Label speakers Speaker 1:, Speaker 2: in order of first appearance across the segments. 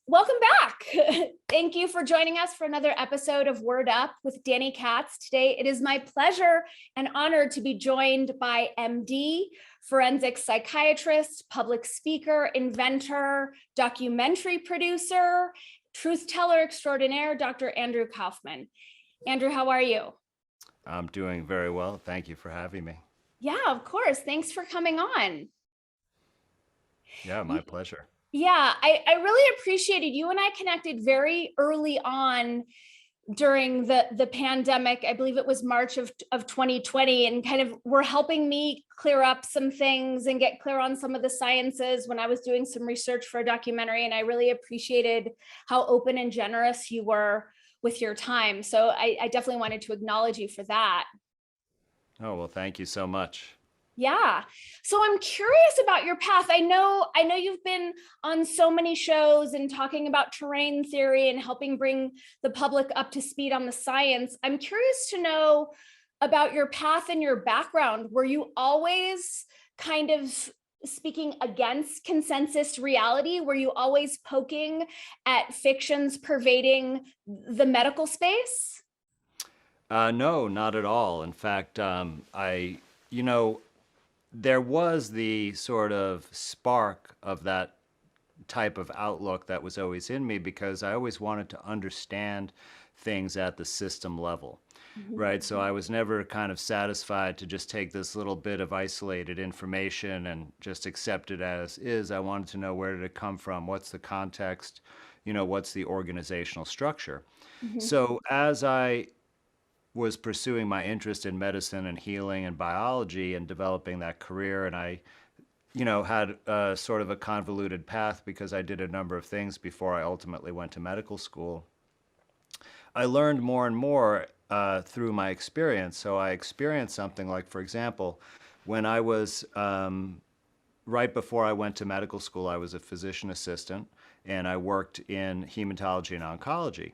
Speaker 1: Welcome back. Thank you for joining us for another episode of Word Up with Danny Katz. Today, it is my pleasure and honor to be joined by MD, forensic psychiatrist, public speaker, inventor, documentary producer, truth teller extraordinaire, Dr. Andrew Kaufman. Andrew, how are you?
Speaker 2: I'm doing very well. Thank you for having me.
Speaker 1: Yeah, of course. Thanks for coming on.
Speaker 2: Yeah, my pleasure.
Speaker 1: Yeah, I really appreciated you and I connected very early on during the pandemic. I believe it was March of 2020, and kind of were helping me clear up some things and get clear on some of the sciences when I was doing some research for a documentary. And I really appreciated how open and generous you were with your time. So I definitely wanted to acknowledge you for that.
Speaker 2: Oh, well, thank you so much.
Speaker 1: Yeah. So I'm curious about your path. I know you've been on so many shows and talking about terrain theory and helping bring the public up to speed on the science. I'm curious to know about your path and your background. Were you always kind of speaking against consensus reality? Were you always poking at fictions pervading the medical space?
Speaker 2: No, not at all. In fact, you know, there was the sort of spark of that type of outlook that was always in me because I always wanted to understand things at the system level, right? So I was never kind of satisfied to just take this little bit of isolated information and just accept it as is. I wanted to know, where did it come from? What's the context? What's the organizational structure?
Speaker 1: Mhm.
Speaker 2: So as I was pursuing my interest in medicine and healing and biology and developing that career, and I had sort of a convoluted path because I did a number of things before I ultimately went to medical school. I learned more and more through my experience. So I experienced something like, for example, when I was right before I went to medical school, I was a physician assistant and I worked in hematology and oncology.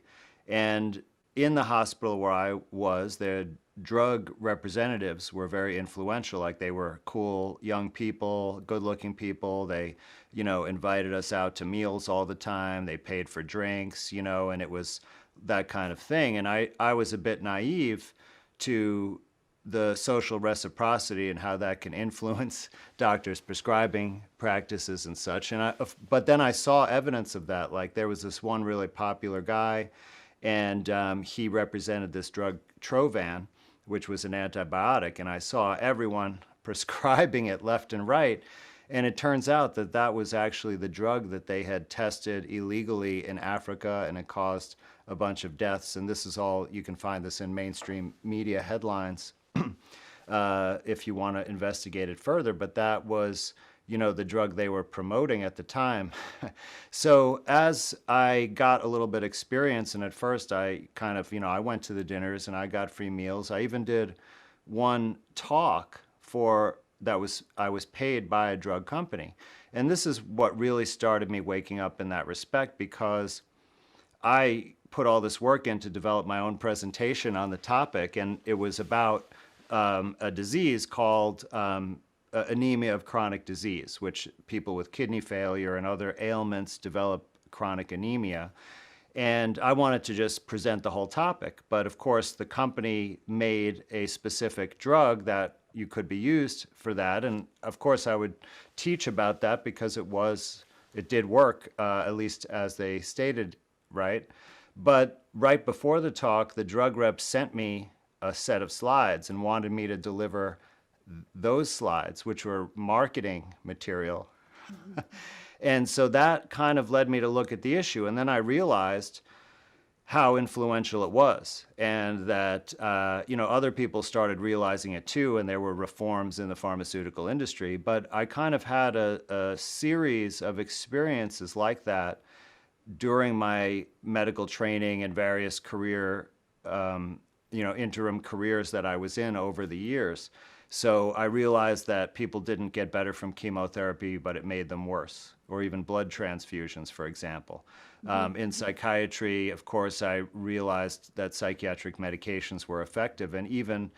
Speaker 2: And in the hospital where I was, the drug representatives were very influential. Like, they were cool young people, good-looking people. They, invited us out to meals all the time. They paid for drinks, and it was that kind of thing. And I was a bit naive to the social reciprocity and how that can influence doctors' prescribing practices and such. But then I saw evidence of that. Like, there was this one really popular guy, and he represented this drug Trovan, which was an antibiotic, and I saw everyone prescribing it left and right. And it turns out that that was actually the drug that they had tested illegally in Africa, and it caused a bunch of deaths. And this is all, you can find this in mainstream media headlines if you want to investigate it further. But that was, the drug they were promoting at the time. So as I got a little bit experience, and at first I kind of, I went to the dinners and I got free meals. I even did one talk I was paid by a drug company. And this is what really started me waking up in that respect, because I put all this work in to develop my own presentation on the topic, and it was about a disease called anemia of chronic disease, which people with kidney failure and other ailments develop chronic anemia. And I wanted to just present the whole topic. But of course, the company made a specific drug that you could be used for that. And of course, I would teach about that because it did work, at least as they stated, right? But right before the talk, the drug rep sent me a set of slides and wanted me to deliver those slides, which were marketing material. And so that kind of led me to look at the issue. And then I realized how influential it was, and that other people started realizing it too, and there were reforms in the pharmaceutical industry. But I kind of had a series of experiences like that during my medical training and various interim careers that I was in over the years. So I realized that people didn't get better from chemotherapy, but it made them worse, or even blood transfusions, for example. In psychiatry, of course, I realized that psychiatric medications were effective, and even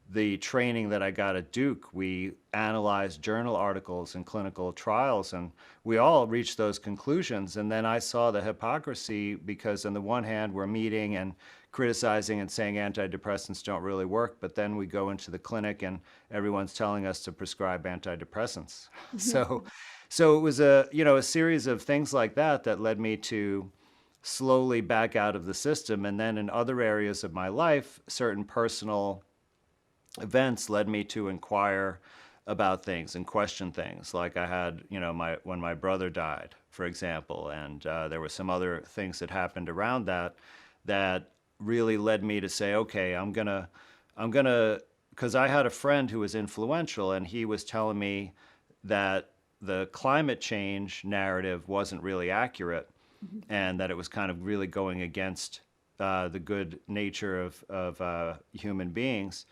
Speaker 2: the training that I got at Duke, we analyzed journal articles and clinical trials, and we all reached those conclusions. And then I saw the hypocrisy because, on the one hand, we're meeting and criticizing and saying antidepressants don't really work, but then we go into the clinic and everyone's telling us to prescribe antidepressants. So, so it was a series of things like that that led me to slowly back out of the system. And then in other areas of my life, certain personal events led me to inquire about things and question things. Like I had, my when my brother died, for example, and there were some other things that happened around that that really led me to say, okay, I'm gonna, because I had a friend who was influential, and he was telling me that the climate change narrative wasn't really accurate, and that it was kind of really going against the good nature of human beings.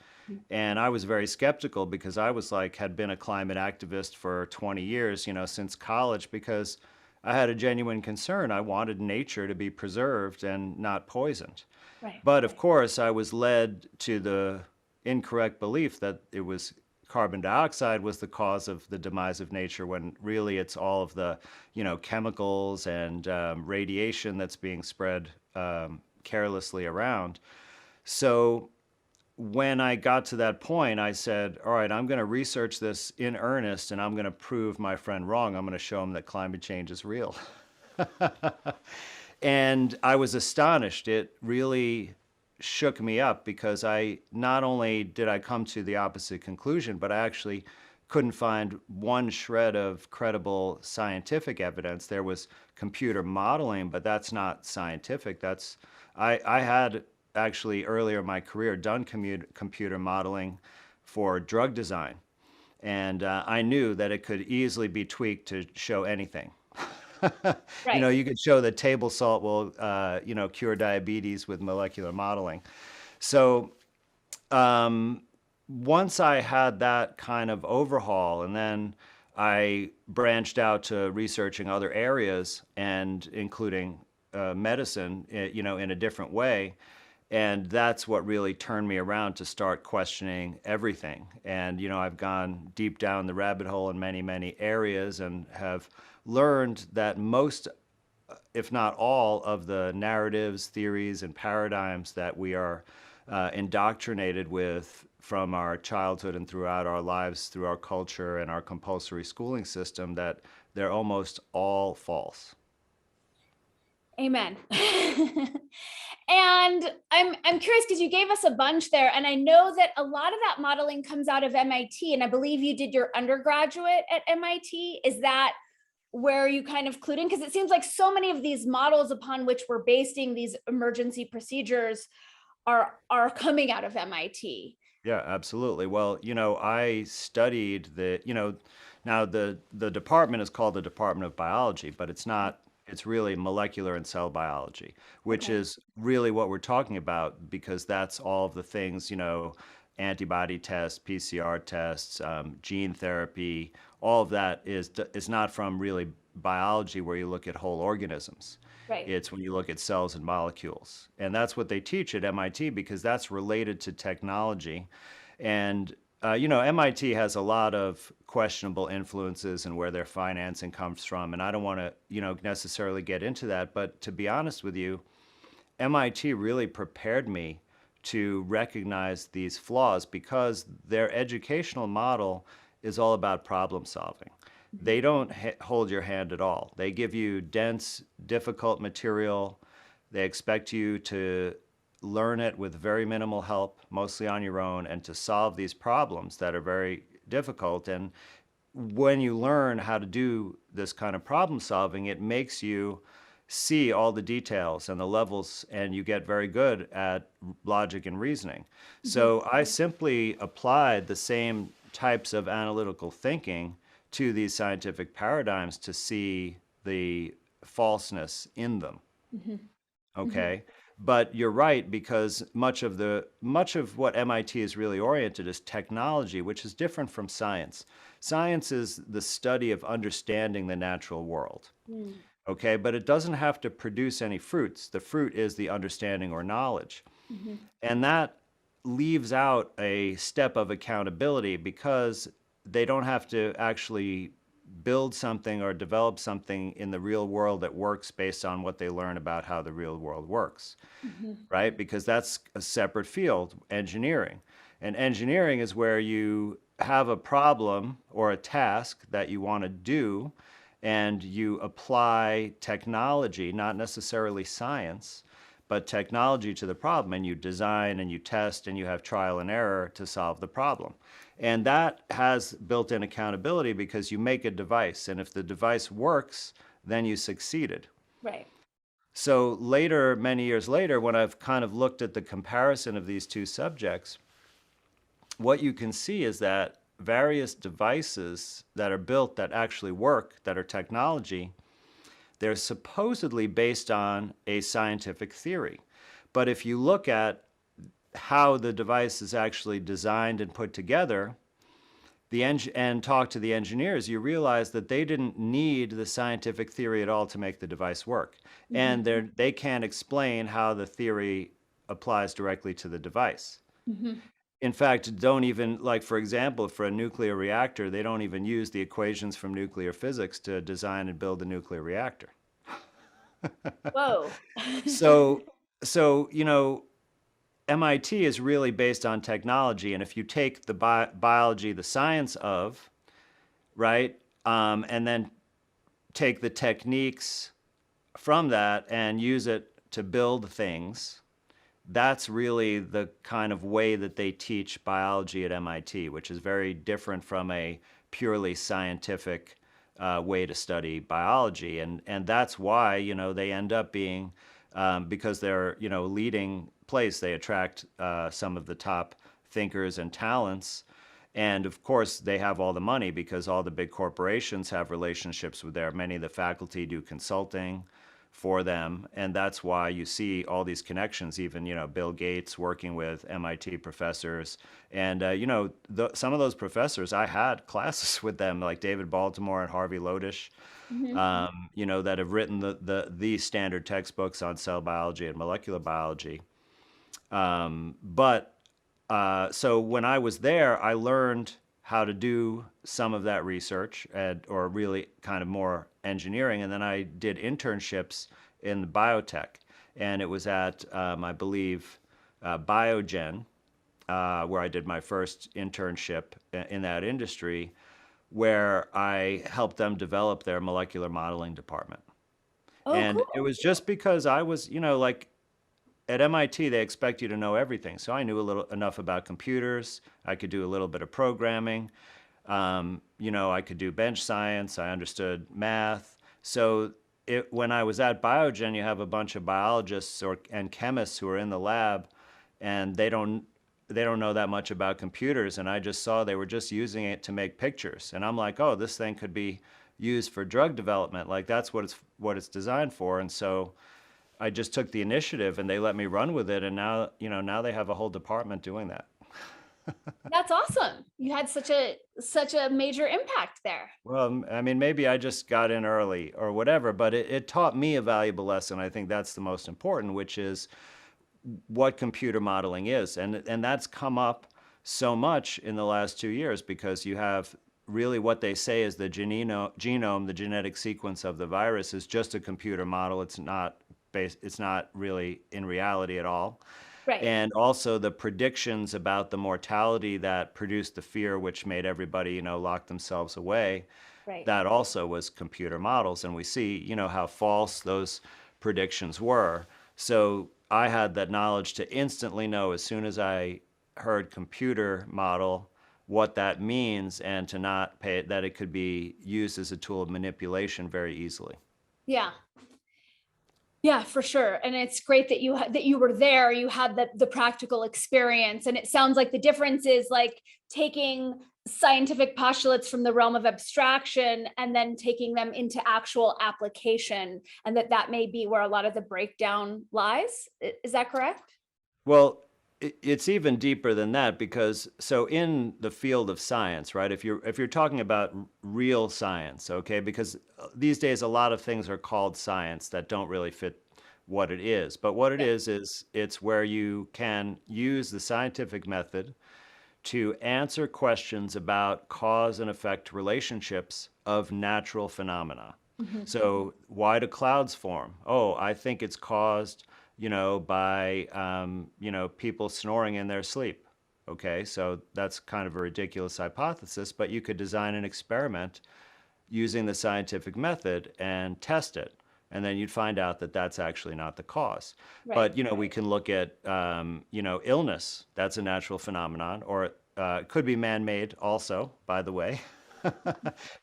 Speaker 2: And I was very skeptical because I was like, had been a climate activist for 20 years, since college, because I had a genuine concern. I wanted nature to be preserved and not poisoned.
Speaker 1: Right.
Speaker 2: But of course, I was led to the incorrect belief that it was carbon dioxide was the cause of the demise of nature, when really it's all of the, chemicals and radiation that's being spread carelessly around. So when I got to that point, I said, all right, I'm going to research this in earnest, and I'm going to prove my friend wrong. I'm going to show him that climate change is real. And I was astonished. It really shook me up because I not only did I come to the opposite conclusion, but I actually couldn't find one shred of credible scientific evidence. There was computer modeling, but that's not scientific. I had actually earlier in my career done computer modeling for drug design, and I knew that it could easily be tweaked to show anything.
Speaker 1: Right.
Speaker 2: You could show that table salt will, cure diabetes with molecular modeling. So um, once I had that kind of overhaul, and then I branched out to researching other areas, and including medicine, in a different way. And that's what really turned me around to start questioning everything. And, I've gone deep down the rabbit hole in many, many areas, and have learned that most, if not all, of the narratives, theories, and paradigms that we are indoctrinated with from our childhood and throughout our lives, through our culture and our compulsory schooling system, that they're almost all false.
Speaker 1: Amen. And I'm curious because you gave us a bunch there, and I know that a lot of that modeling comes out of MIT, and I believe you did your undergraduate at MIT. Is that where you kind of clued in? Because it seems like so many of these models upon which we're basing these emergency procedures are coming out of MIT.
Speaker 2: Yeah, absolutely. Well, I studied now the department is called the Department of Biology, but it's not, it's really molecular and cell biology, which
Speaker 1: Okay.
Speaker 2: is really what we're talking about, because that's all of the things, antibody tests, PCR tests, gene therapy, all of that is not from really biology, where you look at whole organisms.
Speaker 1: Right.
Speaker 2: It's when you look at cells and molecules. And that's what they teach at MIT, because that's related to technology. And, MIT has a lot of questionable influences and where their financing comes from. And I don't want to, necessarily get into that. But to be honest with you, MIT really prepared me to recognize these flaws, because their educational model is all about problem solving. They don't hold your hand at all. They give you dense, difficult material. They expect you to learn it with very minimal help, mostly on your own, and to solve these problems that are very difficult. And when you learn how to do this kind of problem solving, it makes you see all the details and the levels, and you get very good at logic and reasoning.
Speaker 1: Mhm.
Speaker 2: So I simply applied the same types of analytical thinking to these scientific paradigms to see the falseness in them.
Speaker 1: Mhm. Mhm.
Speaker 2: Okay. But you're right, because much of what MIT is really oriented is technology, which is different from science. Science is the study of understanding the natural world.
Speaker 1: Mm.
Speaker 2: Okay, but it doesn't have to produce any fruits. The fruit is the understanding or knowledge.
Speaker 1: Mhm.
Speaker 2: And that leaves out a step of accountability because they don't have to actually build something or develop something in the real world that works based on what they learn about how the real world works,
Speaker 1: Mhm.
Speaker 2: right? Because that's a separate field, engineering. And engineering is where you have a problem or a task that you want to do, and you apply technology, not necessarily science, but technology to the problem, and you design and you test and you have trial and error to solve the problem. And that has built-in accountability because you make a device, and if the device works, then you succeeded.
Speaker 1: Right.
Speaker 2: So later, many years later, when I've kind of looked at the comparison of these two subjects, what you can see is that various devices that are built that actually work, that are technology, they're supposedly based on a scientific theory. But if you look at how the device is actually designed and put together, and talk to the engineers, you realize that they didn't need the scientific theory at all to make the device work.
Speaker 1: Mhm.
Speaker 2: And they can't explain how the theory applies directly to the device.
Speaker 1: Mhm.
Speaker 2: In fact, don't even, like, for example, for a nuclear reactor, they don't even use the equations from nuclear physics to design and build a nuclear reactor.
Speaker 1: Whoa.
Speaker 2: So, MIT is really based on technology, and if you take the biology, the science of, right, and then take the techniques from that and use it to build things, that's really the kind of way that they teach biology at MIT, which is very different from a purely scientific way to study biology. And that's why, they end up being, because they're, leading place, they attract some of the top thinkers and talents. And of course, they have all the money because all the big corporations have relationships with there. Many of the faculty do consulting for them, and that's why you see all these connections. Even Bill Gates working with MIT professors, and some of those professors, I had classes with them, like David Baltimore and Harvey Lodish,
Speaker 1: Mhm.
Speaker 2: that have written the standard textbooks on cell biology and molecular biology. But So when I was there, I learned how to do some of that research, or really kind of more engineering. And then I did internships in the biotech. And it was at, I believe, Biogen, where I did my first internship in that industry, where I helped them develop their molecular modeling department.
Speaker 1: Oh,
Speaker 2: And it
Speaker 1: cool.
Speaker 2: was just because I was, like, at MIT, they expect you to know everything. So I knew enough about computers. I could do a little bit of programming. I could do bench science. I understood math. So when I was at Biogen, you have a bunch of biologists and chemists who are in the lab, and they don't know that much about computers. And I just saw they were just using it to make pictures. And I'm like, oh, this thing could be used for drug development. Like, that's what it's designed for. And so I just took the initiative and they let me run with it. And now they have a whole department doing that.
Speaker 1: That's awesome. You had such a major impact there.
Speaker 2: Well, I mean, maybe I just got in early or whatever, but it taught me a valuable lesson. I think that's the most important, which is what computer modeling is. And that's come up so much in the last 2 years because you have really what they say is the genome, the genetic sequence of the virus is just a computer model. It's not really in reality at all.
Speaker 1: Right.
Speaker 2: And also the predictions about the mortality that produced the fear, which made everybody, lock themselves away.
Speaker 1: Right.
Speaker 2: That also was computer models. And we see, how false those predictions were. So I had that knowledge to instantly know as soon as I heard computer model what that means, and to not pay it, that it could be used as a tool of manipulation very easily.
Speaker 1: Yeah. Yeah, for sure. And it's great that that you were there, you had the practical experience. And it sounds like the difference is like taking scientific postulates from the realm of abstraction and then taking them into actual application, and that may be where a lot of the breakdown lies. Is that correct?
Speaker 2: Well, it's even deeper than that because so in the field of science, right? If you're talking about real science, okay? Because these days a lot of things are called science that don't really fit what it is. But what it
Speaker 1: Yeah.
Speaker 2: is it's where you can use the scientific method to answer questions about cause and effect relationships of natural phenomena.
Speaker 1: Mhm.
Speaker 2: So, why do clouds form? Oh, I think it's caused, by, people snoring in their sleep. Okay, so that's kind of a ridiculous hypothesis, but you could design an experiment using the scientific method and test it. And then you'd find out that that's actually not the cause.
Speaker 1: Right.
Speaker 2: But, we can look at, illness. That's a natural phenomenon, or it could be man-made also, by the way.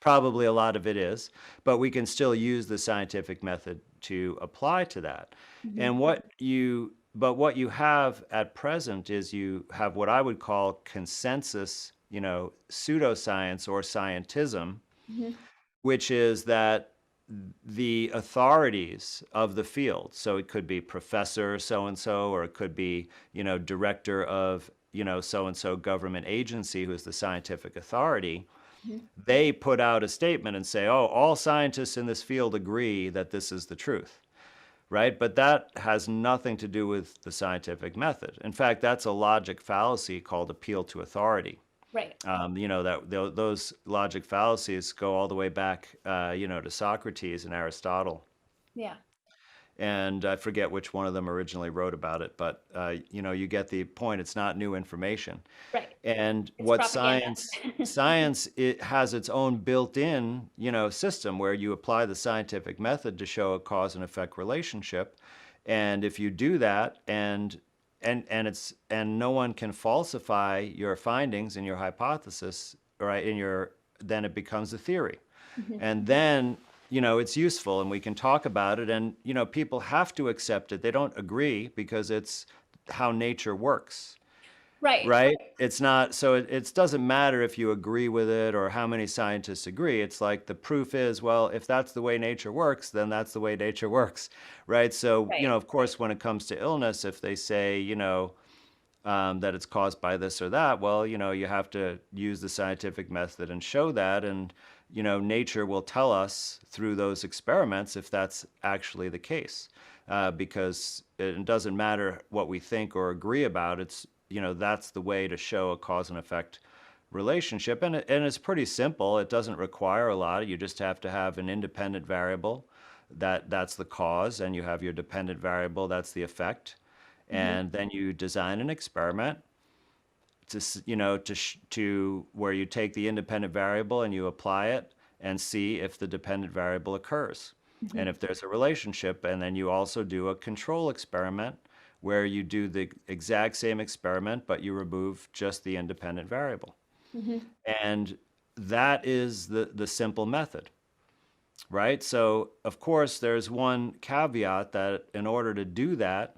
Speaker 2: Probably a lot of it is, but we can still use the scientific method to apply to that.
Speaker 1: Mhm.
Speaker 2: And what you have at present is you have what I would call consensus, pseudoscience or scientism,
Speaker 1: Mhm.
Speaker 2: which is that the authorities of the field, so it could be professor so and so, or it could be, director of, so and so government agency who's the scientific authority,
Speaker 1: Mhm.
Speaker 2: they put out a statement and say, oh, all scientists in this field agree that this is the truth, right? But that has nothing to do with the scientific method. In fact, that's a logic fallacy called appeal to authority.
Speaker 1: Right.
Speaker 2: Those logic fallacies go all the way back, to Socrates and Aristotle.
Speaker 1: Yeah.
Speaker 2: And I forget which one of them originally wrote about it, but you get the point. It's not new information.
Speaker 1: Right.
Speaker 2: And
Speaker 1: It's
Speaker 2: what
Speaker 1: propaganda.
Speaker 2: science it has its own built-in, system where you apply the scientific method to show a cause and effect relationship. And if you do that and no one can falsify your findings and your hypothesis, right, then it becomes a theory.
Speaker 1: Mhm.
Speaker 2: And then, it's useful and we can talk about it and, people have to accept it. They don't agree because it's how nature works.
Speaker 1: Right.
Speaker 2: Right? It's not, so it doesn't matter if you agree with it or how many scientists agree. It's like the proof is, well, if that's the way nature works, then that's the way nature works, right? So,
Speaker 1: Right.
Speaker 2: of course, when it comes to illness, if they say, that it's caused by this or that, well, you have to use the scientific method and show that. And, nature will tell us through those experiments if that's actually the case. Because it doesn't matter what we think or agree about. It's, that's the way to show a cause and effect relationship. And it's pretty simple. It doesn't require a lot. You just have to have an independent variable that's the cause, and you have your dependent variable that's the effect.
Speaker 1: Mhm.
Speaker 2: And then you design an experiment to where you take the independent variable and you apply it and see if the dependent variable occurs and
Speaker 1: Mhm.
Speaker 2: if there's a relationship. And then you also do a control experiment where you do the exact same experiment but you remove just the independent variable.
Speaker 1: Mhm.
Speaker 2: And that is the simple method, right? So of course there's one caveat that in order to do that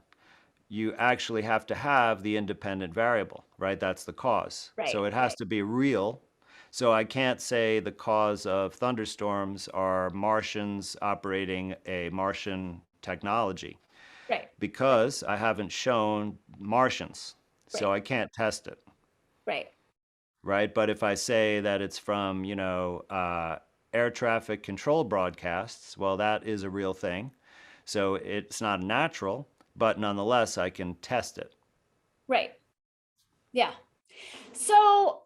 Speaker 2: you actually have to have the independent variable, right? That's the cause.
Speaker 1: Right.
Speaker 2: So it has to be real. So I can't say the cause of thunderstorms are Martians operating a Martian technology
Speaker 1: Right.
Speaker 2: because I haven't shown Martians. So
Speaker 1: Right.
Speaker 2: I can't test it,
Speaker 1: Right.
Speaker 2: right? But if I say that it's from, air traffic control broadcasts, well, that is a real thing. So it's not natural, but nonetheless, I can test it.
Speaker 1: Right. Yeah. So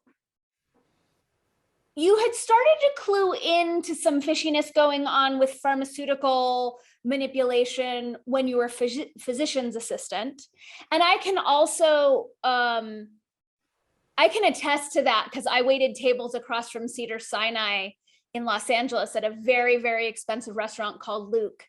Speaker 1: you had started to clue into some fishiness going on with pharmaceutical manipulation when you were a physician's assistant. And I can also I can attest to that because I waited tables across from Cedar Sinai in Los Angeles at a very, very expensive restaurant called Luke.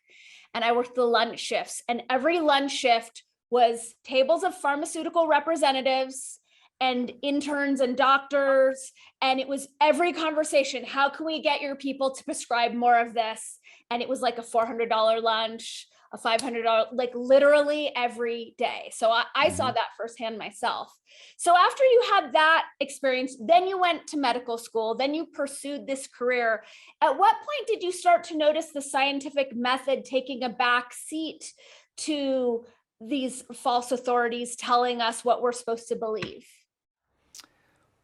Speaker 1: And I worked the lunch shifts, and every lunch shift was tables of pharmaceutical representatives and interns and doctors. And it was every conversation. How can we get your people to prescribe more of this? And it was like a $400 lunch, a $500, like literally every day. So I saw
Speaker 2: Mhm.
Speaker 1: that firsthand myself. So after you had that experience, then you went to medical school, then you pursued this career. At what point did you start to notice the scientific method taking a back seat to these false authorities telling us what we're supposed to believe?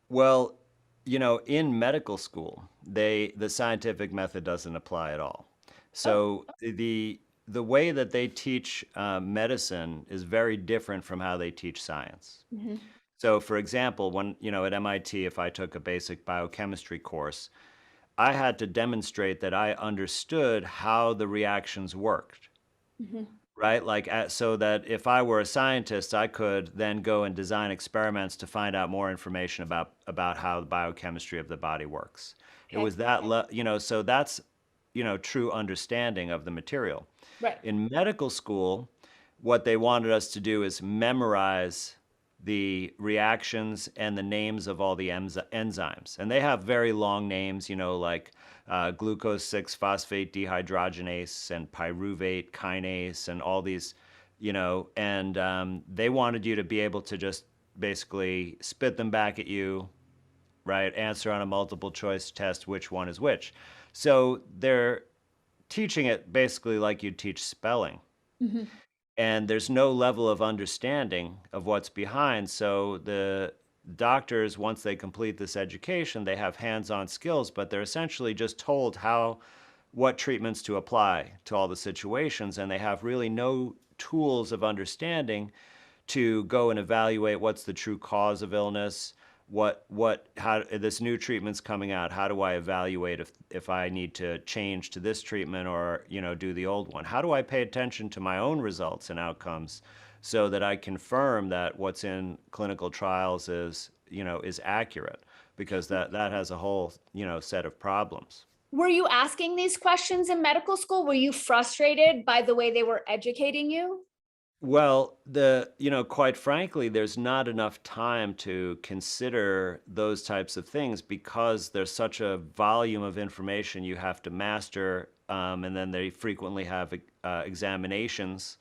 Speaker 2: Well, in medical school, the scientific method doesn't apply at all.
Speaker 1: Oh,
Speaker 2: So the way that they teach medicine is very different from how they teach science.
Speaker 1: mhm.
Speaker 2: So, for example, when at MIT, if I took a basic biochemistry course, I had to demonstrate that I understood how the reactions worked,
Speaker 1: Mhm.
Speaker 2: right? Like, so that if I were a scientist, I could then go and design experiments to find out more information about how the biochemistry of the body works. It
Speaker 1: Okay.
Speaker 2: was so that's true understanding of the material.
Speaker 1: Right.
Speaker 2: In medical school, what they wanted us to do is memorize the reactions and the names of all the enzymes. And they have very long names, like glucose 6 phosphate dehydrogenase and pyruvate kinase and all these, and they wanted you to be able to just basically spit them back at you, right? Answer on a multiple choice test which one is which. So they're teaching it basically like you teach spelling,
Speaker 1: Mhm.
Speaker 2: and there's no level of understanding of what's behind. So the doctors, once they complete this education, they have hands-on skills, but they're essentially just told what treatments to apply to all the situations, and they have really no tools of understanding to go and evaluate what's the true cause of illness, how this new treatment's coming out. How do I evaluate if I need to change to this treatment or, do the old one? How do I pay attention to my own results and outcomes so that I confirm that what's in clinical trials is accurate? Because that has a whole, set of problems.
Speaker 1: Were you asking these questions in medical school? Were you frustrated by the way they were educating you?
Speaker 2: Well, quite frankly, there's not enough time to consider those types of things because there's such a volume of information you have to master, and then they frequently have examinations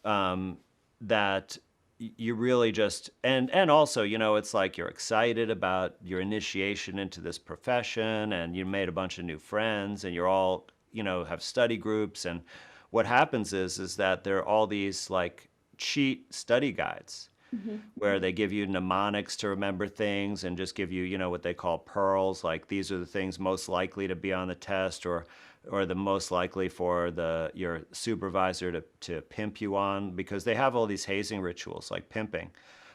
Speaker 2: that you really just and also, it's like you're excited about your initiation into this profession, and you made a bunch of new friends, and you're all, have study groups, and what happens is that there are all these like cheat study guides
Speaker 1: Mhm.
Speaker 2: where they give you mnemonics to remember things and just give you, what they call pearls, like these are the things most likely to be on the test, or the most likely for your supervisor to pimp you on, because they have all these hazing rituals like pimping.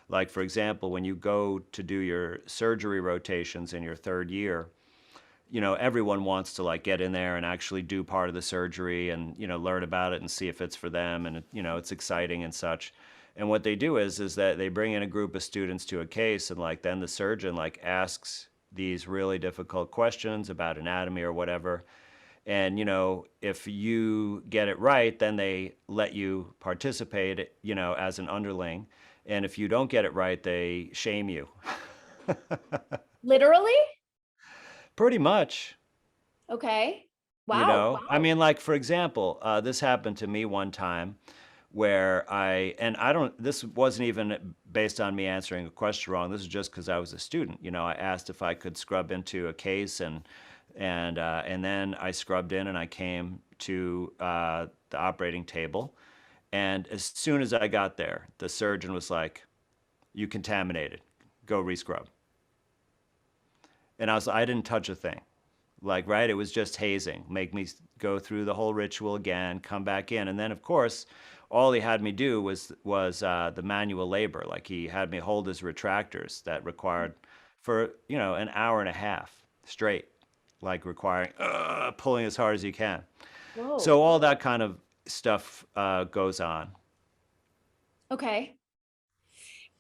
Speaker 2: Like, for example, when you go to do your surgery rotations in your third year, everyone wants to like get in there and actually do part of the surgery and, learn about it and see if it's for them. And, it's exciting and such. And what they do is that they bring in a group of students to a case, and like then the surgeon like asks these really difficult questions about anatomy or whatever. And, if you get it right, then they let you participate, as an underling. And if you don't get it right, they shame you.
Speaker 1: Literally?
Speaker 2: Pretty much.
Speaker 1: Okay.
Speaker 2: You
Speaker 1: Wow.
Speaker 2: know, I mean, like, for example, this happened to me one time where and I don't, this wasn't even based on me answering a question wrong. This is just because I was a student. I asked if I could scrub into a case, and then I scrubbed in and I came to the operating table. And as soon as I got there, the surgeon was like, "You contaminated. Go rescrub." And I didn't touch a thing. Like, right, it was just hazing, make me go through the whole ritual again, come back in. And then, of course, all he had me do was the manual labor. Like, he had me hold his retractors that required for, an hour and a half straight, like requiring pulling as hard as you can.
Speaker 1: Whoa.
Speaker 2: So all that kind of stuff goes on.
Speaker 1: Okay.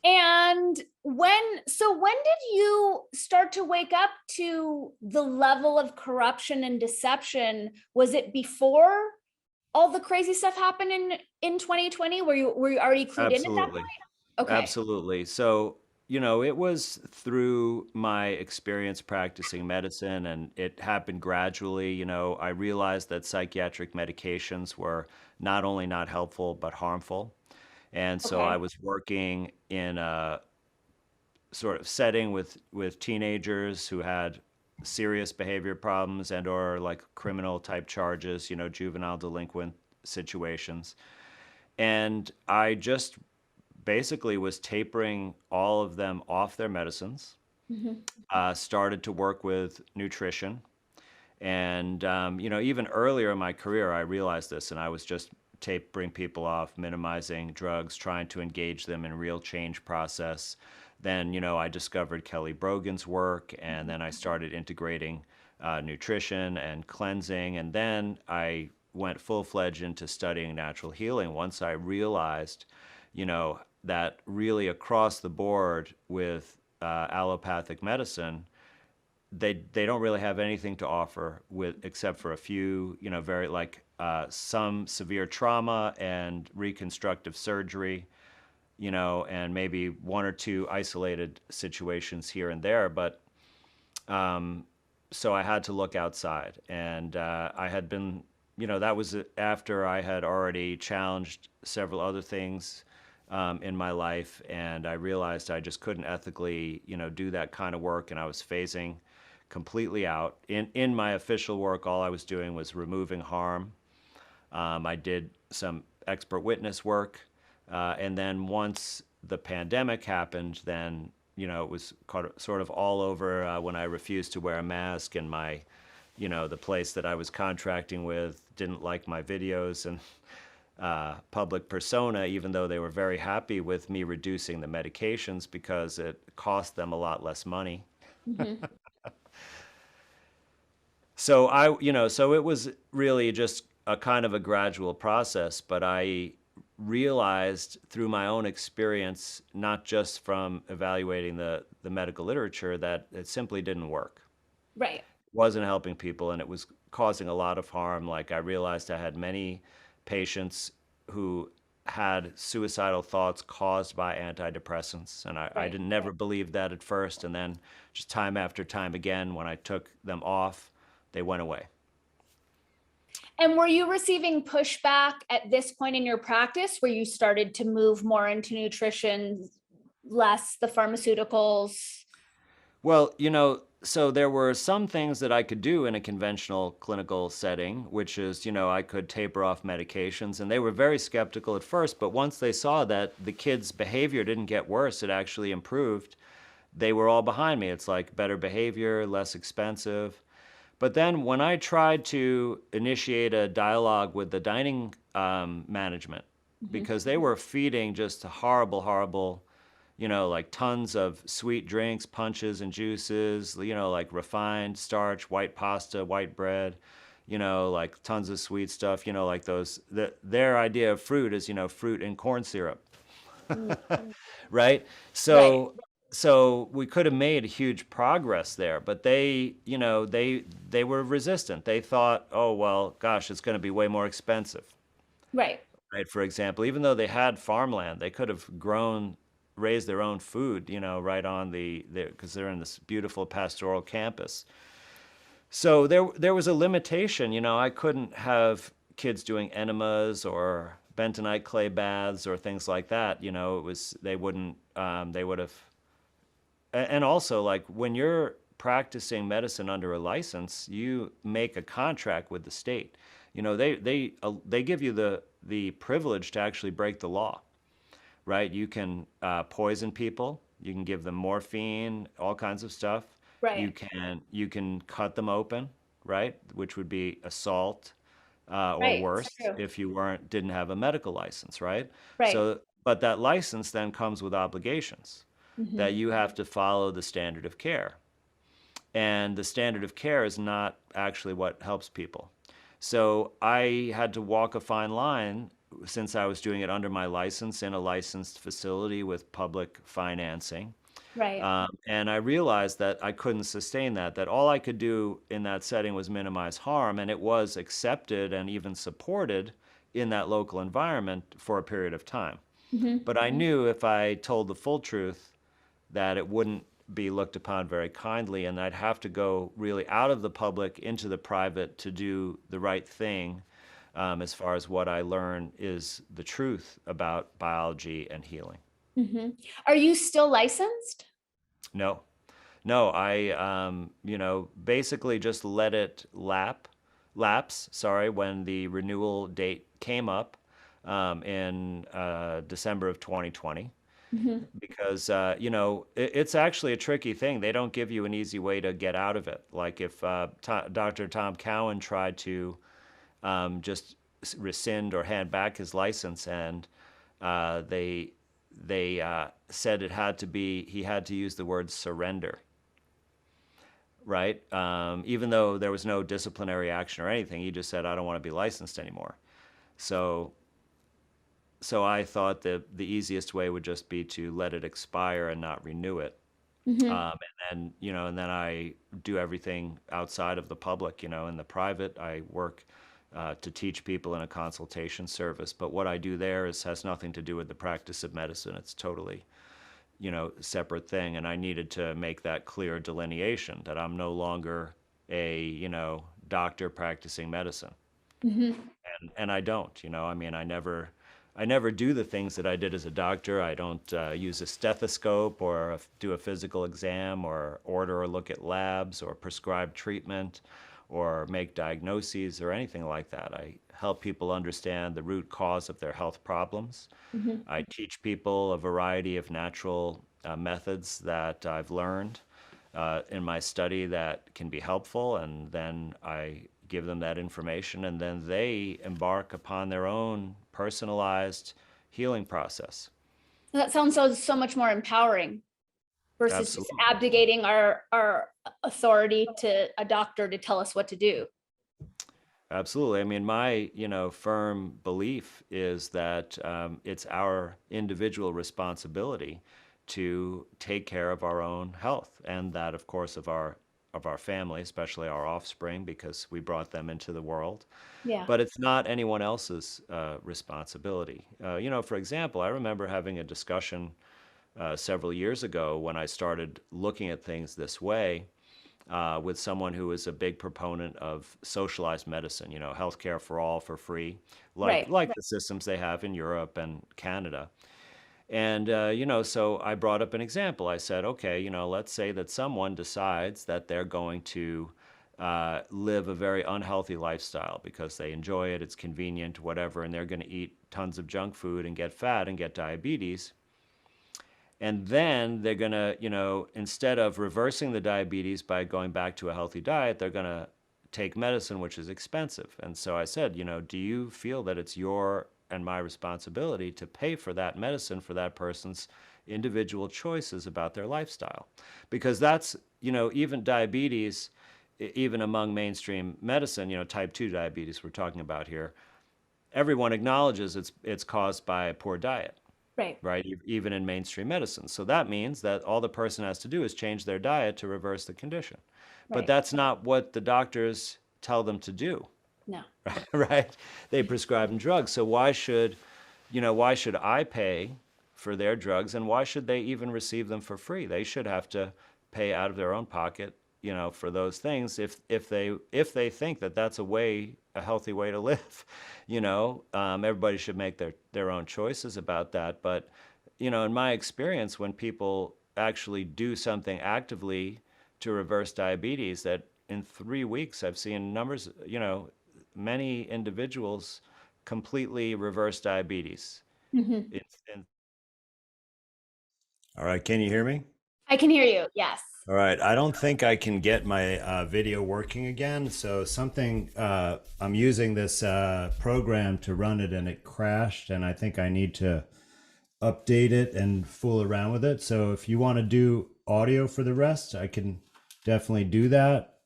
Speaker 1: And when did you start to wake up to the level of corruption and deception? Was it before all the crazy stuff happened in 2020? Were you already clued in at that
Speaker 2: Absolutely.
Speaker 1: point? Okay.
Speaker 2: Absolutely. So, it was through my experience practicing medicine, and it happened gradually. I realized that psychiatric medications were not only not helpful, but harmful. And so I
Speaker 1: Okay.
Speaker 2: was working in a sort of setting with teenagers who had serious behavior problems and or like criminal type charges, juvenile delinquent situations. And I just basically was tapering all of them off their medicines,
Speaker 1: Mhm.
Speaker 2: started to work with nutrition. And, even earlier in my career, I realized this, and I was just tapering people off, minimizing drugs, trying to engage them in real change process. Then, I discovered Kelly Brogan's work, and then I started integrating nutrition and cleansing. And then I went full fledged into studying natural healing once I realized, that really across the board with allopathic medicine, they don't really have anything to offer with except for a few, very like some severe trauma and reconstructive surgery, and maybe one or two isolated situations here and there. But so I had to look outside, and I had been, that was after I had already challenged several other things in my life, and I realized I just couldn't ethically, do that kind of work, and I was phasing completely out. In my official work, all I was doing was removing harm. I did some expert witness work, and then once the pandemic happened, then it was sort of all over when I refused to wear a mask, and the place that I was contracting with didn't like my videos and public persona, even though they were very happy with me reducing the medications because it cost them a lot less money.
Speaker 1: Mhm.
Speaker 2: So so it was really just a kind of a gradual process, but I realized through my own experience, not just from evaluating the medical literature, that it simply didn't work.
Speaker 1: Right.
Speaker 2: Wasn't helping people, and it was causing a lot of harm. Like I realized I had many patients who had suicidal thoughts caused by antidepressants, and I
Speaker 1: Right.
Speaker 2: didn't never believe that at first, and then just time after time again, when I took them off, they went away.
Speaker 1: And were you receiving pushback at this point in your practice where you started to move more into nutrition, less the pharmaceuticals?
Speaker 2: Well, so there were some things that I could do in a conventional clinical setting, which is, I could taper off medications, and they were very skeptical at first, but once they saw that the kids' behavior didn't get worse, it actually improved, they were all behind me. It's like better behavior, less expensive. But then when I tried to initiate a dialogue with the dining management,
Speaker 1: Mhm.
Speaker 2: because they were feeding just horrible, horrible, like tons of sweet drinks, punches and juices, like refined starch, white pasta, white bread, like tons of sweet stuff, like their idea of fruit is, fruit and corn syrup,
Speaker 1: Mhm.
Speaker 2: right?
Speaker 1: Right.
Speaker 2: So we could have made huge progress there, but they were resistant. They thought, oh well, gosh, it's going to be way more expensive,
Speaker 1: Right.
Speaker 2: right? For example, even though they had farmland, they could have raised their own food, right on because they're in this beautiful pastoral campus. So there was a limitation, I couldn't have kids doing enemas or bentonite clay baths or things like that. It was they would have, and also like when you're practicing medicine under a license, you make a contract with the state. They give you the privilege to actually break the law, right? You can poison people. You can give them morphine, all kinds of stuff.
Speaker 1: Right.
Speaker 2: You can cut them open, right? Which would be assault or
Speaker 1: Right.
Speaker 2: worse
Speaker 1: True.
Speaker 2: if you didn't have a medical license, right?
Speaker 1: Right.
Speaker 2: So, but that license then comes with obligations that
Speaker 1: Mhm.
Speaker 2: you have to follow the standard of care. And the standard of care is not actually what helps people. So I had to walk a fine line since I was doing it under my license in a licensed facility with public financing.
Speaker 1: Right.
Speaker 2: And I realized that I couldn't sustain that all I could do in that setting was minimize harm, and it was accepted and even supported in that local environment for a period of time.
Speaker 1: Mhm.
Speaker 2: But I knew if I told the full truth, that it wouldn't be looked upon very kindly, and I'd have to go really out of the public into the private to do the right thing, as far as what I learn is the truth about biology and healing.
Speaker 1: Mhm. Are you still licensed?
Speaker 2: No, no, I basically just let it lapse. Sorry, when the renewal date came up, in December of 2020
Speaker 1: Mhm.
Speaker 2: because it's actually a tricky thing. They don't give you an easy way to get out of it. Like if Dr. Tom Cowan tried to just rescind or hand back his license, and they said he had to use the word surrender, right? Even though there was no disciplinary action or anything, he just said, "I don't want to be licensed anymore." So so I thought that the easiest way would just be to let it expire and not renew it.
Speaker 1: Mhm.
Speaker 2: And then I do everything outside of the public, in the private. I work to teach people in a consultation service. But what I do there has nothing to do with the practice of medicine. It's totally, separate thing. And I needed to make that clear delineation that I'm no longer a, doctor practicing medicine.
Speaker 1: Mhm.
Speaker 2: And I don't, I mean, I never do the things that I did as a doctor. I don't use a stethoscope or do a physical exam or order or look at labs or prescribe treatment or make diagnoses or anything like that. I help people understand the root cause of their health problems.
Speaker 1: Mhm.
Speaker 2: I teach people a variety of natural methods that I've learned in my study that can be helpful, and then I give them that information, and then they embark upon their own personalized healing process.
Speaker 1: That sounds so much more empowering versus just
Speaker 2: Absolutely.
Speaker 1: abdicating our authority to a doctor to tell us what to do.
Speaker 2: Absolutely. I mean, my, firm belief is that it's our individual responsibility to take care of our own health, and that, of course, of our family, especially our offspring, because we brought them into the world.
Speaker 1: Yeah.
Speaker 2: But it's not anyone else's responsibility. For example, I remember having a discussion several years ago when I started looking at things this way with someone who is a big proponent of socialized medicine, healthcare for all for free, like
Speaker 1: Right.
Speaker 2: like the systems they have in Europe and Canada. And so I brought up an example. I said, okay, let's say that someone decides that they're going to live a very unhealthy lifestyle because they enjoy it, it's convenient, whatever, and they're going to eat tons of junk food and get fat and get diabetes. And then they're going to, instead of reversing the diabetes by going back to a healthy diet, they're going to take medicine, which is expensive. And so I said, do you feel that it's your and my responsibility to pay for that medicine for that person's individual choices about their lifestyle? Because that's, even diabetes, even among mainstream medicine, type 2 diabetes we're talking about here, everyone acknowledges it's caused by a poor diet,
Speaker 1: Right.
Speaker 2: right? Even in mainstream medicine. So that means that all the person has to do is change their diet to reverse the condition. But
Speaker 1: Right.
Speaker 2: that's not what the doctors tell them to do,
Speaker 1: No.
Speaker 2: right? They prescribe them drugs. So why should I pay for their drugs, and why should they even receive them for free? They should have to pay out of their own pocket, for those things if they think that that's a healthy way to live. Everybody should make their own choices about that. But in my experience, when people actually do something actively to reverse diabetes, that in 3 weeks I've seen numbers, many individuals completely reverse diabetes.
Speaker 1: Mhm.
Speaker 2: It's, all right, can you hear me?
Speaker 1: I can hear you. Yes.
Speaker 2: All right, I don't think I can get my video working again. So I'm using this program to run it and it crashed, and I think I need to update it and fool around with it. So if you want to do audio for the rest, I can definitely do that.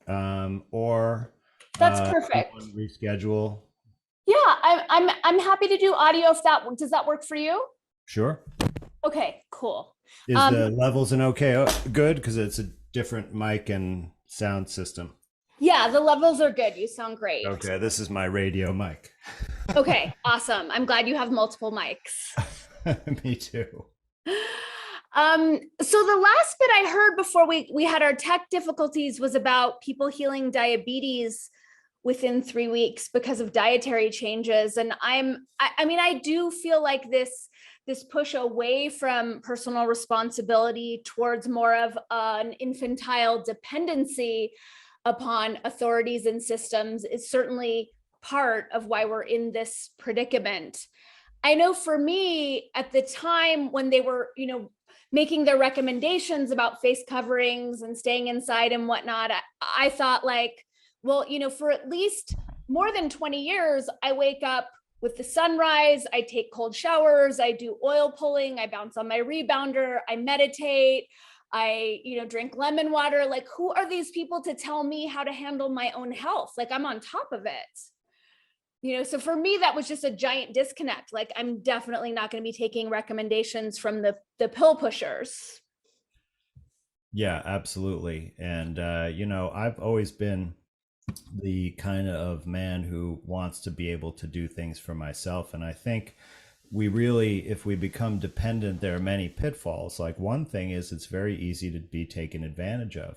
Speaker 2: Or
Speaker 1: That's
Speaker 2: if you
Speaker 1: perfect.
Speaker 2: want to reschedule.
Speaker 1: Yeah, I'm happy to do audio if that does that work for you?
Speaker 2: Sure.
Speaker 1: Okay, cool.
Speaker 2: Is
Speaker 1: Um,
Speaker 2: the levels an okay? Good, because it's a different mic and sound system.
Speaker 1: yeah, the levels are good. You sound great.
Speaker 2: Okay, this is my radio mic.
Speaker 1: Okay, awesome. I'm glad you have multiple mics.
Speaker 2: Me too.
Speaker 1: So the last bit I heard before we had our tech difficulties was about people healing diabetes within 3 weeks because of dietary changes. And I mean, I do feel like this push away from personal responsibility towards more of an infantile dependency upon authorities and systems is certainly part of why we're in this predicament. I know for me at the time when they were, making their recommendations about face coverings and staying inside and whatnot, I thought like, well, for at least more than 20 years, I wake up with the sunrise, I take cold showers, I do oil pulling, I bounce on my rebounder, I meditate, I, drink lemon water. Like, who are these people to tell me how to handle my own health? Like, I'm on top of it. So for me, that was just a giant disconnect. Like, I'm definitely not going to be taking recommendations from the pill pushers.
Speaker 3: Yeah, absolutely. And, I've always been the kind of man who wants to be able to do things for myself. And I think we really, if we become dependent, there are many pitfalls. Like one thing is it's very easy to be taken advantage of.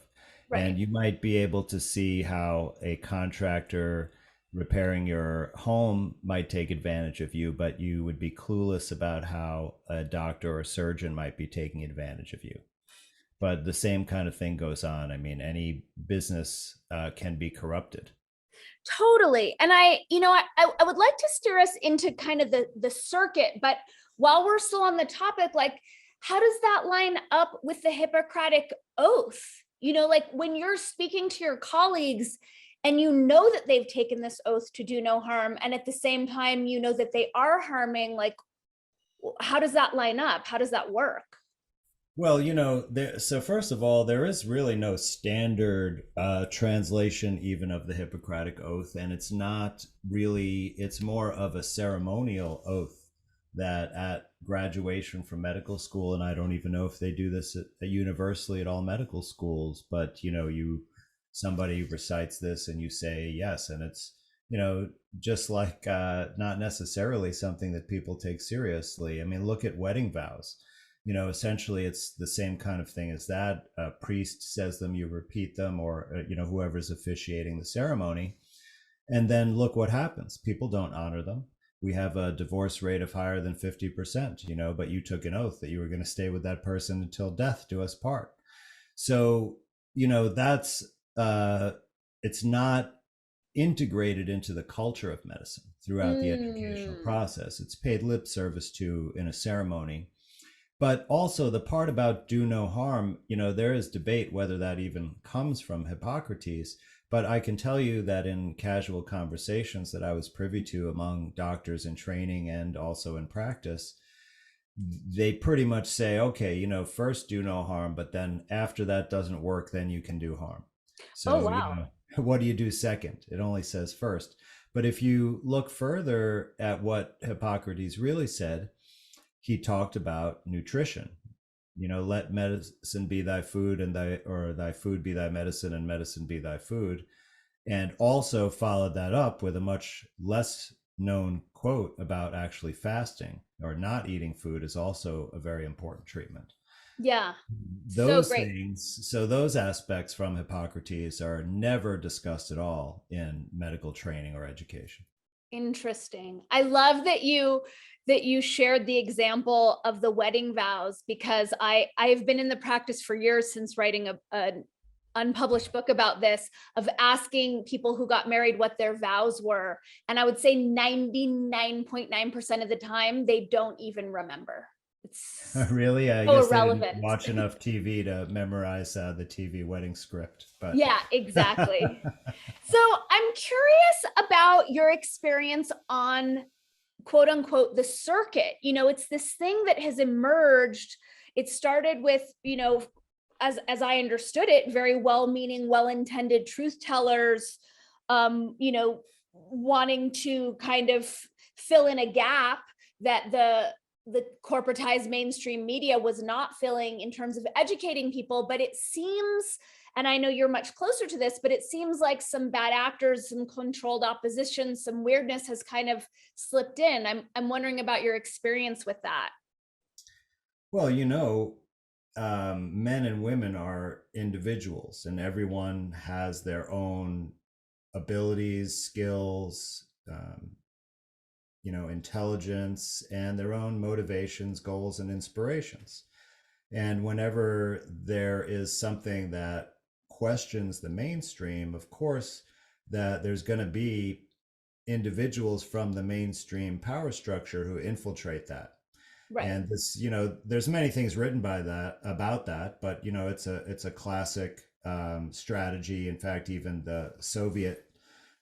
Speaker 3: And
Speaker 1: Right.
Speaker 3: you might be able to see how a contractor repairing your home might take advantage of you, but you would be clueless about how a doctor or surgeon might be taking advantage of you. But the same kind of thing goes on. I mean, any business can be corrupted.
Speaker 1: Totally. And I would like to steer us into kind of the circuit, but while we're still on the topic, like, how does that line up with the Hippocratic oath? Like when you're speaking to your colleagues and that they've taken this oath to do no harm, and at the same time, that they are harming, like, how does that line up? How does that work?
Speaker 3: Well, so first of all, there is really no standard translation even of the Hippocratic Oath, and it's not really, it's more of a ceremonial oath that at graduation from medical school, and I don't even know if they do this universally at all medical schools, but somebody recites this and you say yes, and it's, just like not necessarily something that people take seriously. I mean, look at wedding vows. Essentially it's the same kind of thing as that. A priest says them, you repeat them, or whoever's officiating the ceremony, and then look what happens. People don't honor them. We have a divorce rate of higher than 50%, but you took an oath that you were going to stay with that person until death do us part. So that's it's not integrated into the culture of medicine throughout the educational
Speaker 1: Mm.
Speaker 3: process. It's paid lip service to in a ceremony. But also the part about do no harm, there is debate whether that even comes from Hippocrates. But I can tell you that in casual conversations that I was privy to among doctors in training and also in practice, they pretty much say, okay, first do no harm, but then after that doesn't work, then you can do harm.
Speaker 1: Oh,
Speaker 3: So,
Speaker 1: wow.
Speaker 3: what do you do second? It only says first. But if you look further at what Hippocrates really said, he talked about nutrition. Let medicine be thy food and thy food be thy medicine and medicine be thy food. And also followed that up with a much less known quote about actually fasting or not eating food is also a very important treatment.
Speaker 1: Yeah. So
Speaker 3: Those
Speaker 1: great.
Speaker 3: things, so those aspects from Hippocrates are never discussed at all in medical training or education.
Speaker 1: Interesting. I love that you shared the example of the wedding vows, because I've been in the practice for years since writing an unpublished book about this, of asking people who got married what their vows were, and I would say 99.9% of the time they don't even remember. It's
Speaker 3: Really? I
Speaker 1: so
Speaker 3: guess they didn't
Speaker 1: irrelevant.
Speaker 3: watch enough TV to memorize the TV wedding script, but
Speaker 1: Yeah, exactly. So I'm curious about your experience on quote unquote the circuit. It's this thing that has emerged. It started with, as I understood it, very well-meaning, well-intended truth tellers, wanting to kind of fill in a gap that the corporatized mainstream media was not filling in terms of educating people. But it seems, and I know you're much closer to this, but it seems like some bad actors, some controlled opposition, some weirdness has kind of slipped in. I'm wondering about your experience with that.
Speaker 3: well, men and women are individuals, and everyone has their own abilities, skills, intelligence, and their own motivations, goals, and inspirations. And whenever there is something that questions the mainstream, of course, that there's going to be individuals from the mainstream power structure who infiltrate that.
Speaker 1: Right.
Speaker 3: And this, there's many things written by that about that, but it's a classic strategy. In fact, even the Soviet,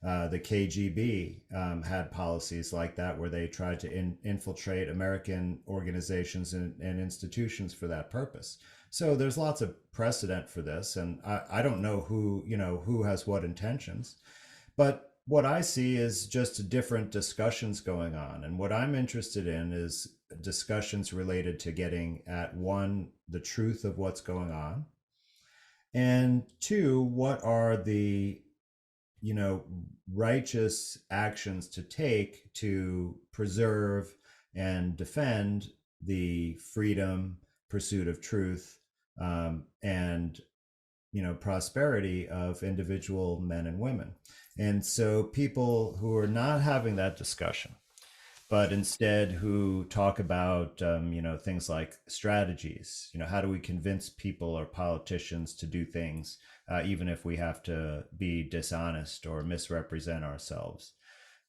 Speaker 3: the KGB had policies like that where they tried to infiltrate American organizations and institutions for that purpose. So there's lots of precedent for this, and I don't know who has what intentions, but what I see is just different discussions going on. And what I'm interested in is discussions related to getting at one, the truth of what's going on, and two, what are the righteous actions to take to preserve and defend the freedom, pursuit of truth, and prosperity of individual men and women. And so people who are not having that discussion, but instead who talk about things like strategies, how do we convince people or politicians to do things, even if we have to be dishonest or misrepresent ourselves,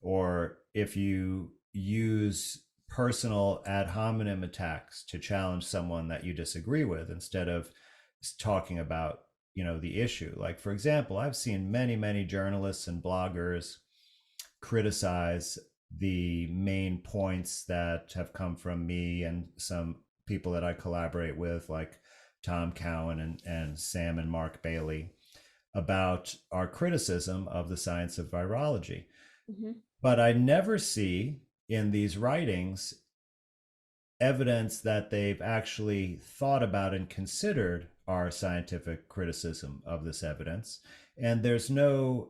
Speaker 3: or if you use personal ad hominem attacks to challenge someone that you disagree with instead of talking about the issue. Like, for example, I've seen many journalists and bloggers criticize the main points that have come from me and some people that I collaborate with, like Tom Cowan and Sam and Mark Bailey, about our criticism of the science of virology. Mm-hmm. But I never see in these writings evidence that they've actually thought about and considered our scientific criticism of this evidence. And there's no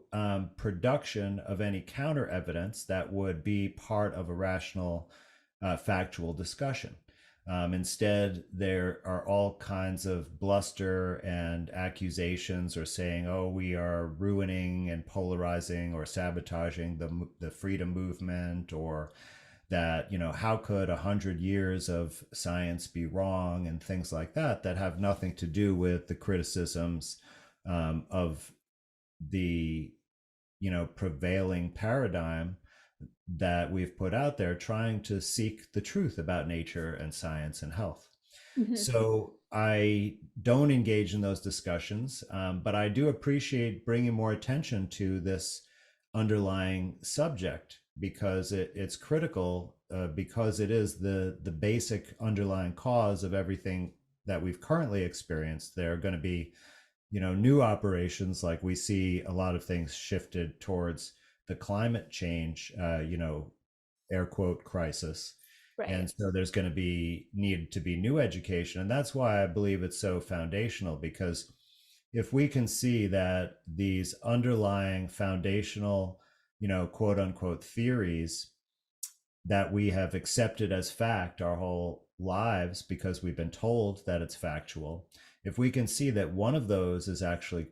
Speaker 3: production of any counter evidence that would be part of a rational, factual discussion. Instead, there are all kinds of bluster and accusations, or saying, oh, we are ruining and polarizing or sabotaging the freedom movement, or that, how could 100 years of science be wrong, and things like that have nothing to do with the criticisms of the prevailing paradigm that we've put out there, trying to seek the truth about nature and science and health. Mm-hmm. So I don't engage in those discussions, but I do appreciate bringing more attention to this underlying subject, because it's critical, because it is the basic underlying cause of everything that we've currently experienced. There are going to be new operations, like we see a lot of things shifted towards the climate change, air quote, crisis. Right. And so there's going to need to be new education. And that's why I believe it's so foundational, because if we can see that these underlying foundational, quote unquote, theories that we have accepted as fact our whole lives because we've been told that it's factual, if we can see that one of those is actually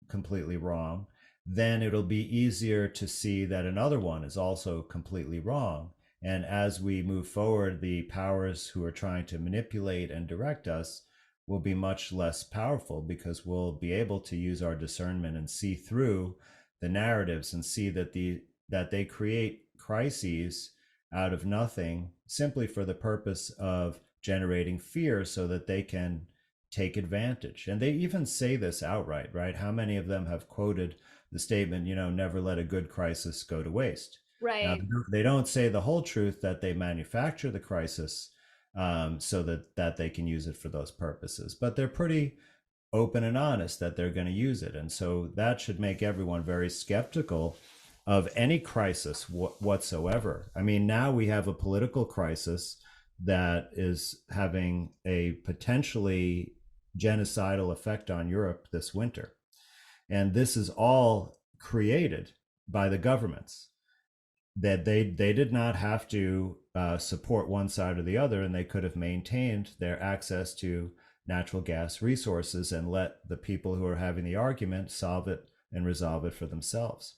Speaker 3: completely wrong, then it'll be easier to see that another one is also completely wrong. And as we move forward, the powers who are trying to manipulate and direct us will be much less powerful, because we'll be able to use our discernment and see through the narratives and see that they create crises out of nothing, simply for the purpose of generating fear so that they can take advantage. And they even say this outright, right? How many of them have quoted the statement, never let a good crisis go to waste? Right. Now, they don't say the whole truth, that they manufacture the crisis so that they can use it for those purposes. But they're pretty open and honest that they're going to use it. And so that should make everyone very skeptical of any crisis whatsoever. I mean, now we have a political crisis that is having a potentially genocidal effect on Europe this winter. And this is all created by the governments, that they did not have to support one side or the other, and they could have maintained their access to natural gas resources and let the people who are having the argument solve it and resolve it for themselves.